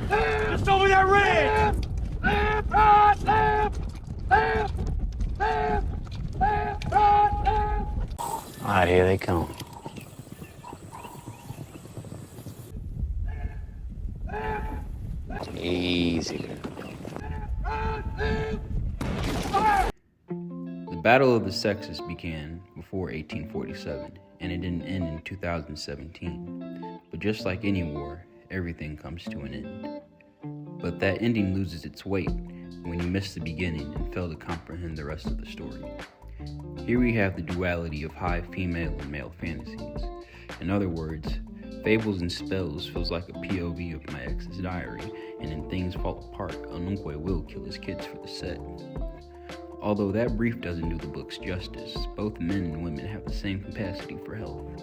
Just over that ridge! Left, right, left! Left, left, left, right, left! All right, here they come. Easy. The Battle of the Sexes began before 1847, and it didn't end in 2017. But just like any war, everything comes to an end. But that ending loses its weight when you miss the beginning and fail to comprehend the rest of the story. Here we have the duality of high female and male fantasies. In other words, Fables and Spells feels like a POV of my ex's diary, and in Things Fall Apart, Onukwe will kill his kids for the set. Although that brief doesn't do the books justice, both men and women have the same capacity for health.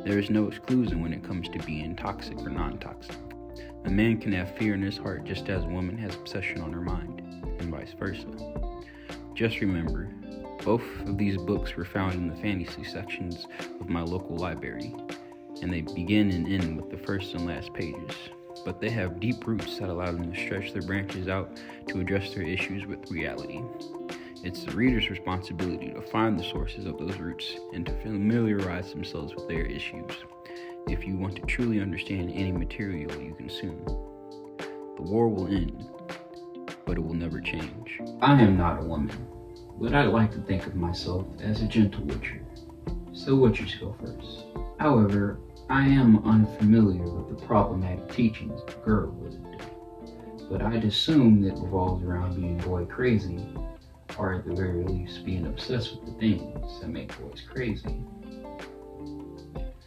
There is no exclusion when it comes to being toxic or non-toxic. A man can have fear in his heart just as a woman has obsession on her mind, and vice versa. Just remember, both of these books were found in the fantasy sections of my local library, and they begin and end with the first and last pages, but they have deep roots that allow them to stretch their branches out to address their issues with reality. It's the reader's responsibility to find the sources of those roots and to familiarize themselves with their issues if you want to truly understand any material you consume. The war will end, but it will never change. I am not a woman, but I like to think of myself as a gentle witcher. So witchers go first. However, I am unfamiliar with the problematic teachings of girlhood, but I'd assume that revolves around being boy crazy, or at the very least being obsessed with the things that make boys crazy.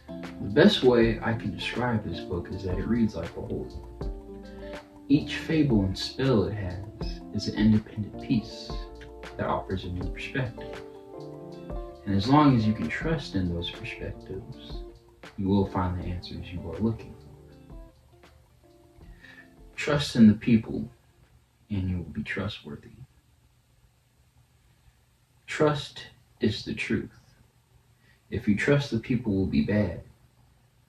The best way I can describe this book is that it reads like a whole. Each fable and spell it has is an independent piece that offers a new perspective. And as long as you can trust in those perspectives, you will find the answers you are looking for. Trust in the people, and you will be trustworthy. Trust is the truth. If you trust the people will be bad,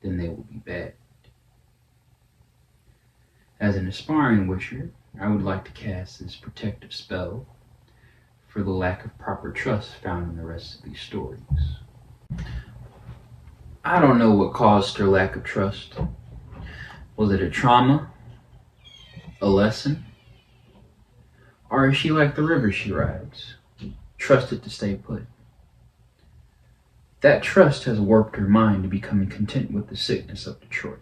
then they will be bad. As an aspiring witcher, I would like to cast this protective spell for the lack of proper trust found in the rest of these stories. I don't know what caused her lack of trust. Was it a trauma? A lesson? Or is she like the river she rides, trusted to stay put? That trust has warped her mind to becoming content with the sickness of Detroit.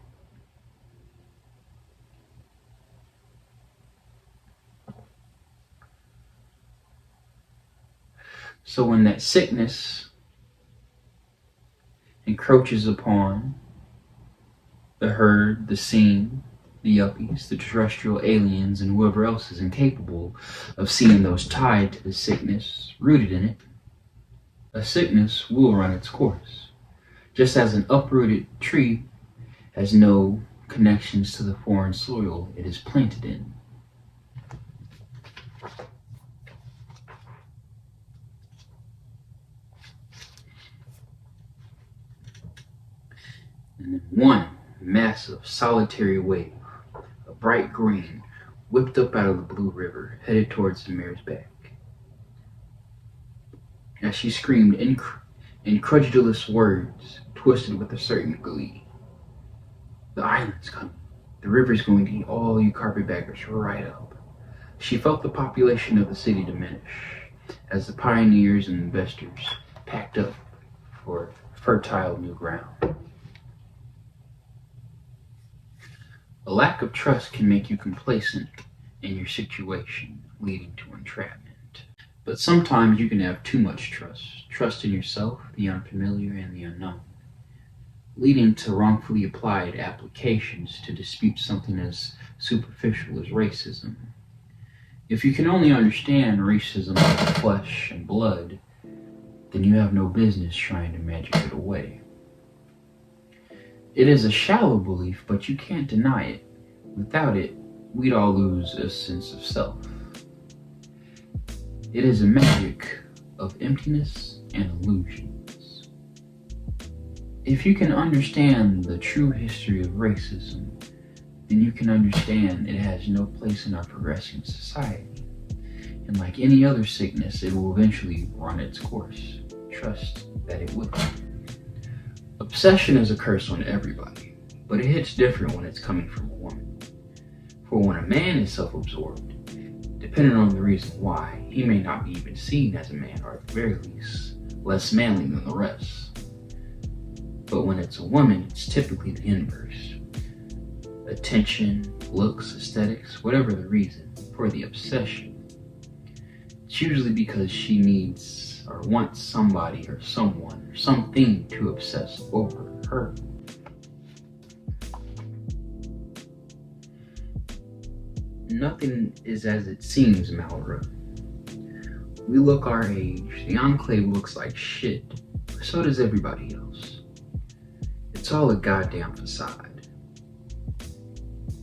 So when that sickness encroaches upon the herd, the scene, the yuppies, the terrestrial aliens, and whoever else is incapable of seeing those tied to the sickness, rooted in it, a sickness will run its course. Just as an uprooted tree has no connections to the foreign soil it is planted in. And then one massive solitary wave, a bright green, whipped up out of the blue river, headed towards the mare's back. As she screamed incredulous words, twisted with a certain glee. The island's coming. The river's going to eat all you carpetbaggers right up. She felt the population of the city diminish as the pioneers and investors packed up for fertile new ground. A lack of trust can make you complacent in your situation, leading to entrapment. But sometimes you can have too much trust in yourself, the unfamiliar, and the unknown, leading to wrongfully applied applications to dispute something as superficial as racism. If you can only understand racism like flesh and blood, then you have no business trying to magic it away. It is a shallow belief, but you can't deny it. Without it, we'd all lose a sense of self. It is a magic of emptiness and illusions. If you can understand the true history of racism, then you can understand it has no place in our progressing society. And like any other sickness, it will eventually run its course. Trust that it will. Obsession is a curse on everybody, but it hits different when it's coming from a woman. For when a man is self-absorbed, depending on the reason why, he may not be even seen as a man, or at the very least, less manly than the rest. But when it's a woman, it's typically the inverse. Attention, looks, aesthetics, whatever the reason for the obsession. It's usually because she needs or wants somebody or someone or something to obsess over her. Nothing is as it seems, Malra. We look our age, the Enclave looks like shit, but so does everybody else. It's all a goddamn facade.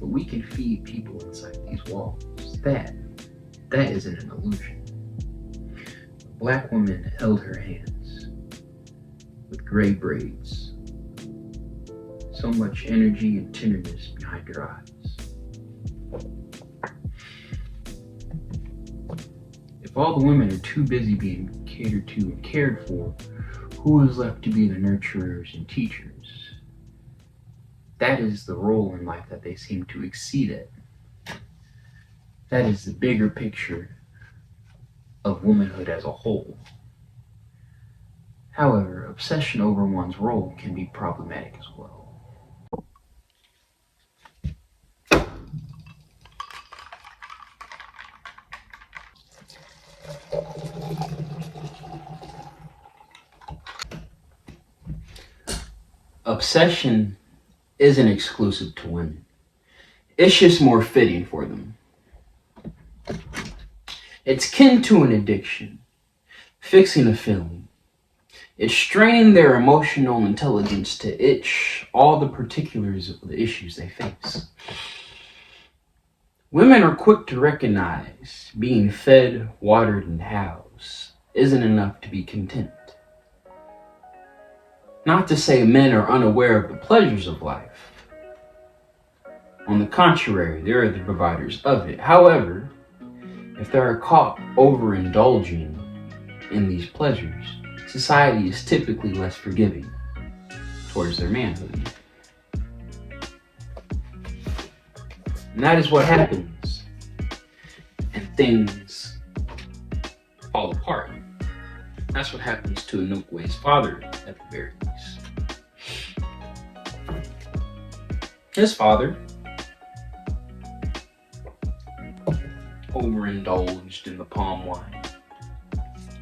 But we can feed people inside these walls. That isn't an illusion. A black woman held her hands with gray braids. So much energy and tenderness behind her eyes. If all the women are too busy being catered to and cared for, who is left to be the nurturers and teachers? That is the role in life that they seem to exceed at. That is the bigger picture of womanhood as a whole. However, obsession over one's role can be problematic as well. Obsession isn't exclusive to women. It's just more fitting for them. It's kin to an addiction, fixing a feeling. It's straining their emotional intelligence to itch all the particulars of the issues they face. Women are quick to recognize being fed, watered, and housed isn't enough to be content. Not to say men are unaware of the pleasures of life. On the contrary, they are the providers of it. However, if they are caught overindulging in these pleasures, society is typically less forgiving towards their manhood. And that is what happens, and things fall apart. That's what happens to Anokwe's father, at the very least. His father overindulged in the palm wine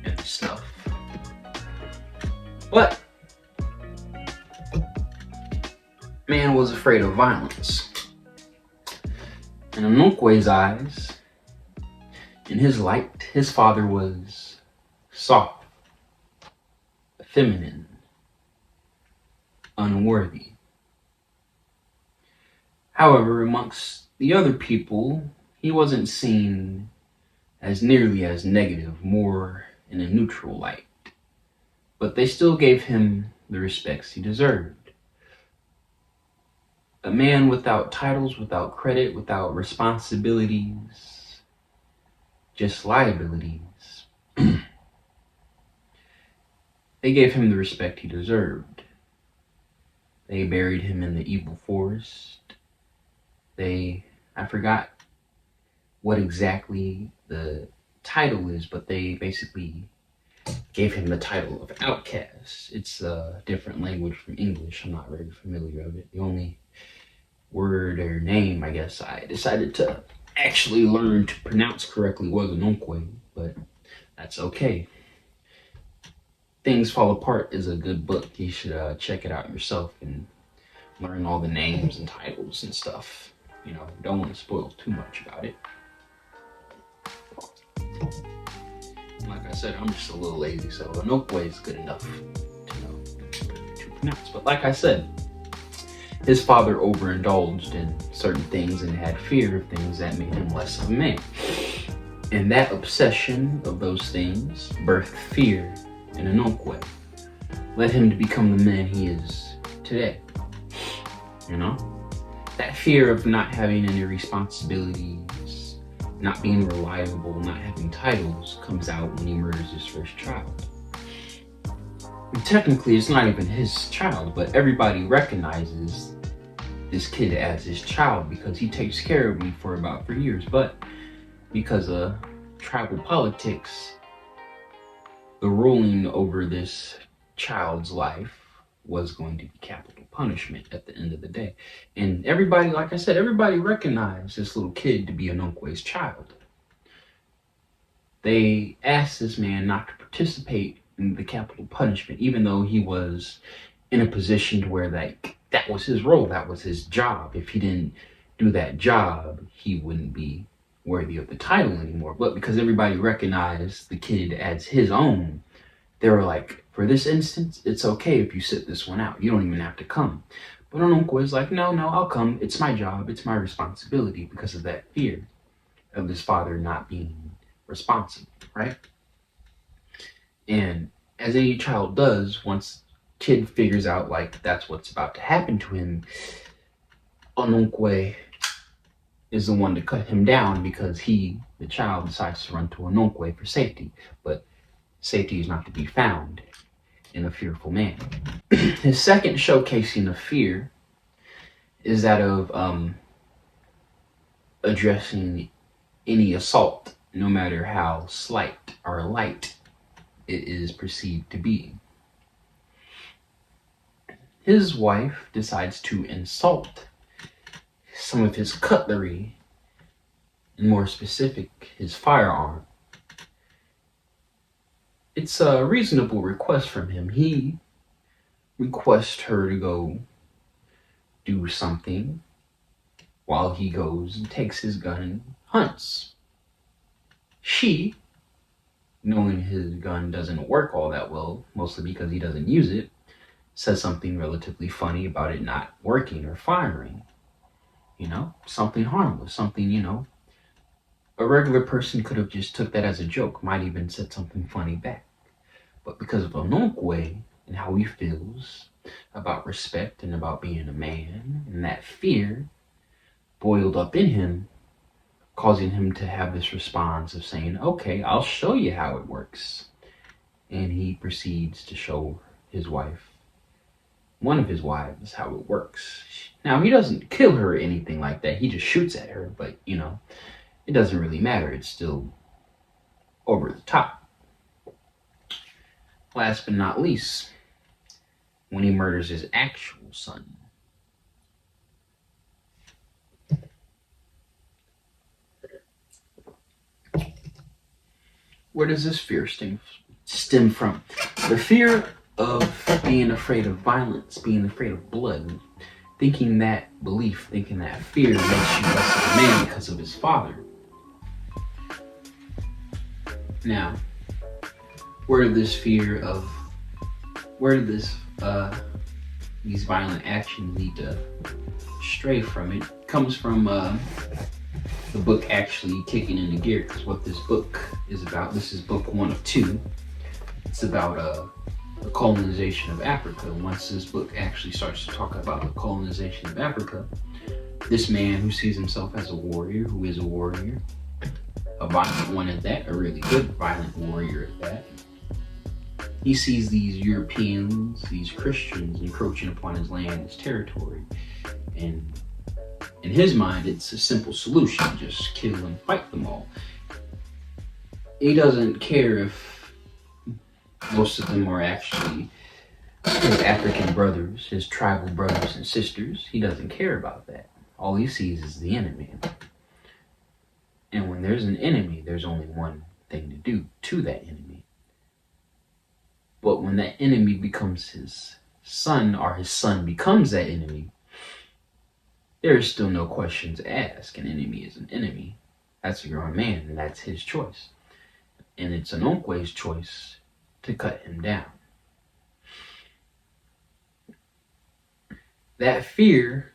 and the stuff. But man was afraid of violence. In Anokwe's eyes, in his light, his father was soft, feminine, unworthy. However, amongst the other people, he wasn't seen as nearly as negative, more in a neutral light. But they still gave him the respects he deserved. A man without titles, without credit, without responsibilities, just liabilities. They gave him the respect he deserved. They buried him in the evil forest. I forgot what exactly the title is, but they basically gave him the title of outcast. It's a different language from English. I'm not very familiar with it. The only word or name, I guess, I decided to actually learn to pronounce correctly was Anokwe, but that's okay. Things Fall Apart is a good book. You should check it out yourself and learn all the names and titles and stuff. You know, don't want to spoil too much about it. Like I said, I'm just a little lazy, so Anokwe is good enough to know to pronounce. But like I said, his father overindulged in certain things and had fear of things that made him less of a man. And that obsession of those things birthed fear in Anokwe, led him to become the man he is today. You know? That fear of not having any responsibilities, not being reliable, not having titles comes out when he murders his first child. And technically, it's not even his child, but everybody recognizes this kid as his child because he takes care of me for about 3 years. But because of tribal politics, the ruling over this child's life was going to be capital punishment at the end of the day. And everybody, like I said, everybody recognized this little kid to be Onunkwe's child. They asked this man not to participate in the capital punishment, even though he was in a position to where that was his role, that was his job. If he didn't do that job, he wouldn't be worthy of the title anymore. But because everybody recognized the kid as his own, they were like, for this instance, it's okay if you sit this one out. You don't even have to come. But Onunkwe is like, no, I'll come. It's my job. It's my responsibility because of that fear of his father not being responsible, right? And as any child does, once kid figures out like that's what's about to happen to him, Onunkwe is the one to cut him down because he, the child, decides to run to Onunkwe for safety. But safety is not to be found in a fearful man. His second showcasing of fear is that of addressing any assault, no matter how slight or light it is perceived to be. His wife decides to insult some of his cutlery, and more specific, his firearm. It's a reasonable request from him. He requests her to go do something while he goes and takes his gun and hunts. She, knowing his gun doesn't work all that well, mostly because he doesn't use it, says something relatively funny about it not working or firing. You know, something harmless, something, you know, a regular person could have just took that as a joke, might even said something funny back. But because of Onunkwe and how he feels about respect and about being a man, and that fear boiled up in him, causing him to have this response of saying, okay, I'll show you how it works. And he proceeds to show his wife, one of his wives, how it works. Now, he doesn't kill her or anything like that. He just shoots at her, but, you know, it doesn't really matter. It's still over the top. Last but not least, when he murders his actual son. Where does this fear stem from? The fear of being afraid of violence, being afraid of blood, thinking that belief, thinking that fear makes you less of a man because of his father. Now, where did this these violent actions lead to stray from? It comes from the book actually Kicking into Gear, because what this book is about, this is book 1 of 2. It's about the colonization of Africa. Once this book actually starts to talk about the colonization of Africa, this man who sees himself as a warrior, who is a warrior, a violent one at that, a really good violent warrior at that, he sees these Europeans, these Christians encroaching upon his land, his territory, and in his mind, it's a simple solution: just kill and fight them all. He doesn't care if most of them are actually his African brothers, his tribal brothers and sisters. He doesn't care about that. All he sees is the enemy. And when there's an enemy, there's only one thing to do to that enemy. But when that enemy becomes his son, or his son becomes that enemy, there is still no questions asked. An enemy is an enemy. That's a grown man, and that's his choice. And it's Onunkwe's choice to cut him down. That fear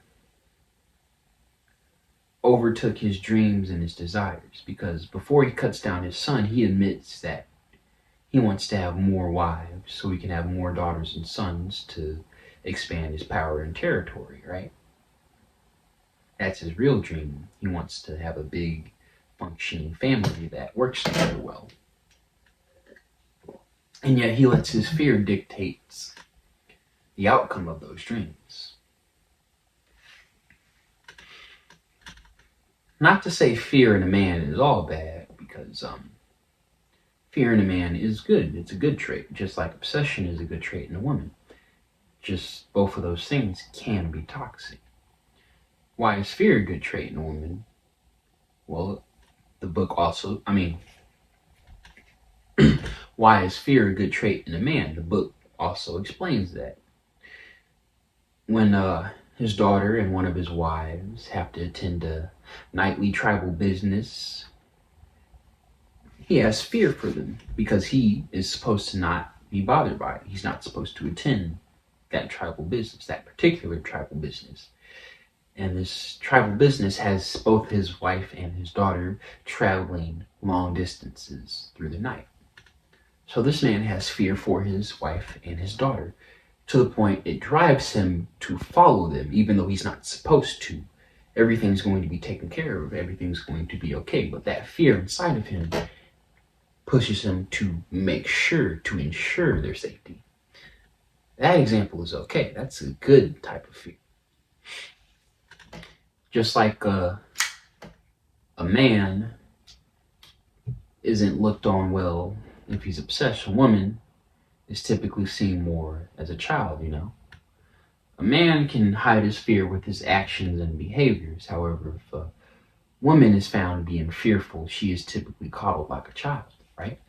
overtook his dreams and his desires, because before he cuts down his son, he admits that he wants to have more wives so he can have more daughters and sons to expand his power and territory, right? That's his real dream. He wants to have a big, functioning family that works together well. And yet he lets his fear dictate the outcome of those dreams. Not to say fear in a man is all bad, because fear in a man is good. It's a good trait, just like obsession is a good trait in a woman. Just both of those things can be toxic. Why is fear a good trait in a woman? Well, the book also, why is fear a good trait in a man? The book also explains that. When his daughter and one of his wives have to attend a nightly tribal business, he has fear for them because he is supposed to not be bothered by it. He's not supposed to attend that tribal business, that particular tribal business. And this tribal business has both his wife and his daughter traveling long distances through the night. So this man has fear for his wife and his daughter, to the point it drives him to follow them, even though he's not supposed to. Everything's going to be taken care of. Everything's going to be okay. But that fear inside of him pushes him to make sure, to ensure their safety. That example is okay. That's a good type of fear. Just like a man isn't looked on well if he's obsessed. A woman is typically seen more as a child, you know. A man can hide his fear with his actions and behaviors. However, if a woman is found being fearful, she is typically coddled like a child, right?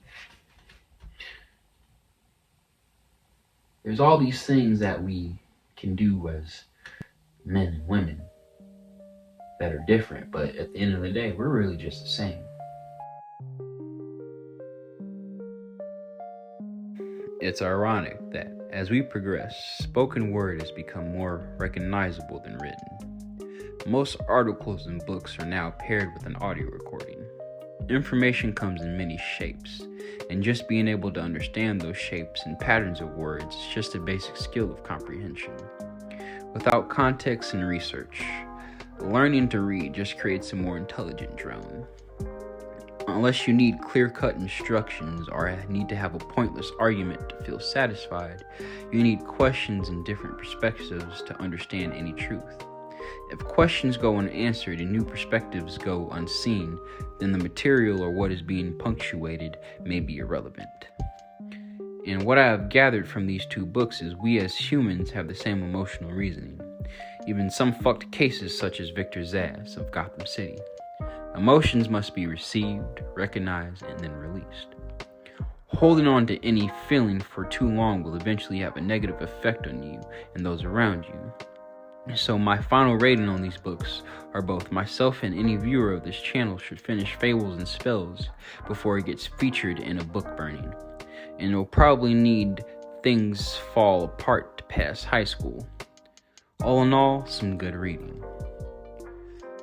There's all these things that we can do as men and women that are different, but at the end of the day, we're really just the same. It's ironic that as we progress, spoken word has become more recognizable than written. Most articles and books are now paired with an audio recording. Information comes in many shapes, and just being able to understand those shapes and patterns of words is just a basic skill of comprehension. Without context and research, learning to read just creates a more intelligent drone. Unless you need clear-cut instructions or need to have a pointless argument to feel satisfied, you need questions and different perspectives to understand any truth. If questions go unanswered and new perspectives go unseen, then the material or what is being punctuated may be irrelevant. And what I have gathered from these two books is we as humans have the same emotional reasoning, even some fucked cases such as Victor Zsasz of Gotham City. Emotions must be received, recognized, and then released. Holding on to any feeling for too long will eventually have a negative effect on you and those around you. So my final rating on these books are both myself and any viewer of this channel should finish Fables and Spells before it gets featured in a book burning. And it'll probably need Things Fall Apart to pass high school. All in all, some good reading.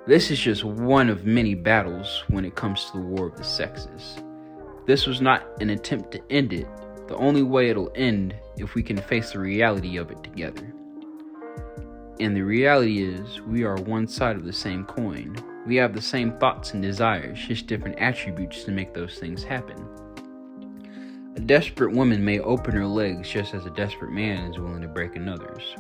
This is just one of many battles when it comes to the war of the sexes. This was not an attempt to end it. The only way it'll end if we can face the reality of it together. And the reality is, we are one side of the same coin. We have the same thoughts and desires, just different attributes to make those things happen. A desperate woman may open her legs just as a desperate man is willing to break another's.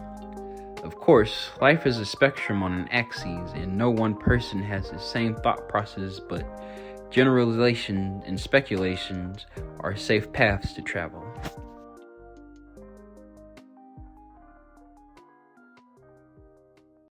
Of course, life is a spectrum on an axis, and no one person has the same thought process, but generalization and speculations are safe paths to travel.